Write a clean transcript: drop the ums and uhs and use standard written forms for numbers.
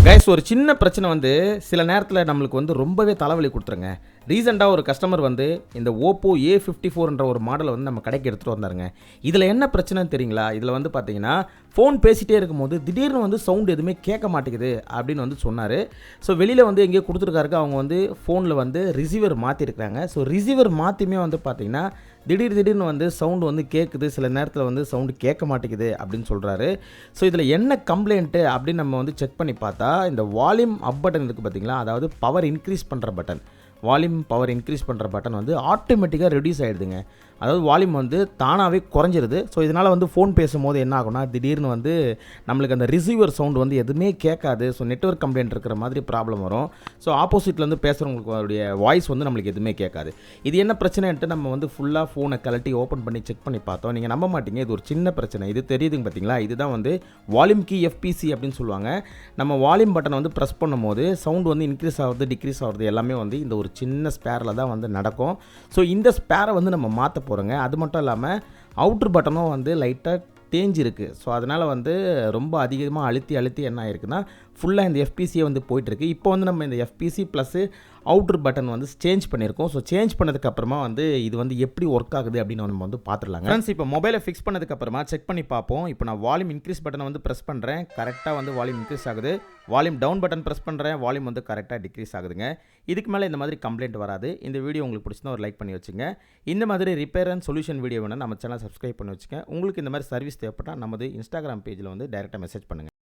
Guys ஒரு சின்ன பிரச்சனை வந்து சில நேரத்தில் நம்மளுக்கு வந்து ரொம்பவே தலைவலி கொடுத்துருங்க. ரீசெண்டாக ஒரு கஸ்டமர் வந்து இந்த ஓப்போ A54 ஒரு மாடலை வந்து நம்ம கடைக்கு எடுத்துகிட்டு வந்தாருங்க. இதில் என்ன பிரச்சனைன்னு தெரியுங்களா? இதில் வந்து பார்த்தீங்கன்னா ஃபோன் பேசிகிட்டே இருக்கும்போது திடீர்னு வந்து சவுண்ட் எதுவுமே கேட்க மாட்டேங்குது அப்படின்னு வந்து சொன்னார். ஸோ வெளியில் வந்து எங்கேயோ கொடுத்துருக்காருக்கு. அவங்க வந்து ஃபோனில் வந்து ரிசீவர் மாற்றிருக்கிறாங்க. ஸோ ரிசீவர் மாற்றியுமே வந்து பார்த்தீங்கன்னா திடீர்னு வந்து சவுண்டு வந்து கேட்குது, சில நேரத்தில் வந்து சவுண்டு கேட்க மாட்டேங்குது அப்படின்னு சொல்கிறாரு. ஸோ இதில் என்ன கம்ப்ளைண்ட்டு அப்படின்னு நம்ம வந்து செக் பண்ணி பார்த்தா, இந்த வால்யூம் அப் பட்டன் இருக்குது பார்த்தீங்களா, அதாவது பவர் இன்க்ரீஸ் பண்ணுற பட்டன், வால்யூம் பவர் இன்க்ரீஸ் பண்ணுற பட்டன் வந்து ஆட்டோமேட்டிக்காக ரெடியூஸ் ஆகிடுதுங்க. அதாவது வால்யூம் வந்து தானாகவே குறைஞ்சிருது. ஸோ இதனால் வந்து ஃபோன் பேசும்போது என்ன ஆகும்னா, திடீர்னு வந்து நம்மளுக்கு அந்த ரிசீவர் சவுண்டு வந்து எதுவுமே கேட்காது. ஸோ நெட்வொர்க் கம்ப்ளைண்ட் இருக்கிற மாதிரி ப்ராப்ளம் வரும். ஸோ ஆப்போசிட்லேருந்து பேசுகிறவங்களுடைய வாய்ஸ் வந்து நம்மளுக்கு எதுவுமே கேட்காது. இது என்ன பிரச்சனைன்ட்டு நம்ம வந்து ஃபுல்லாக ஃபோனை கழட்டி ஓப்பன் பண்ணி செக் பண்ணி பார்த்தோம். நீங்கள் நம்ப மாட்டீங்க, இது ஒரு சின்ன பிரச்சனை. இது தெரியுதுங்க பார்த்தீங்களா, இதுதான் வந்து வால்யூம் கீ FPC அப்படின்னு சொல்லுவாங்க. நம்ம வால்யூம் பட்டனை வந்து ப்ரெஸ் பண்ணும்போது சவுண்டு வந்து இன்க்ரீஸ் ஆகுறது டிக்ரீஸ் ஆகுறது எல்லாமே வந்து இந்த ஒரு சின்ன ஸ்பேரில் தான் வந்து நடக்கும். ஸோ இந்த ஸ்பேரை வந்து நம்ம மாற்ற போகிறோங்க. அது மட்டும் இல்லாமல் அவுட்ரு பட்டனும் வந்து லைட்டாக தேஞ்சிருக்கு. ஸோ அதனால் வந்து ரொம்ப அதிகமாக அழுத்தி என்ன ஆயிருக்குன்னா ஃபுல்லாக இந்த FPCயே வந்து போயிட்டுருக்கு. இப்போ வந்து நம்ம இந்த FPC ப்ளஸ்ஸு அவுட்ரு பட்டன் வந்து சேஞ்ச் பண்ணியிருக்கோம். ஸோ சேஞ்ச் பண்ணதுக்கப்புறமா வந்து இது வந்து எப்படி ஒர்க் ஆகுது அப்படின்னு நம்ம வந்து பார்த்துடலாங்க. ஃப்ரெண்ட்ஸ், இப்போ மொபைலை ஃபிக்ஸ் பண்ணதுக்கப்புறமா செக் பண்ணி பார்ப்போம். இப்போ நான் வால்யூம் இன்க்ரீஸ் பட்டனை வந்து ப்ரெஸ் பண்ணுறேன், கரெக்டாக வந்து வால்யூம் இன்க்ரீஸ் ஆகுது. வால்யூம் டவுன் பட்டன் ப்ரெஸ் பண்ணுறேன், வால்யூம் வந்து கரெக்டாக டிக்ரீஸ் ஆகுதுங்க. இதுக்கு மேலே இந்த மாதிரி கம்ப்ளைண்ட் வராது. இந்த வீடியோ உங்களுக்கு பிடிச்சிருந்தா ஒரு லைக் பண்ணி வச்சுங்க. இந்த மாதிரி ரிப்பேர் அண்ட் சொல்யூஷன் வீடியோ வேணும் நம்ம சேனல் சப்ஸ்கிரைப் பண்ணி வச்சுங்க. உங்களுக்கு இந்த மாதிரி சர்வீஸ் தேவைப்பட்டால் நமது இன்ஸ்டாகிராம் பேஜில் வந்து டைரெக்டாக மெசேஜ் பண்ணுங்கள்.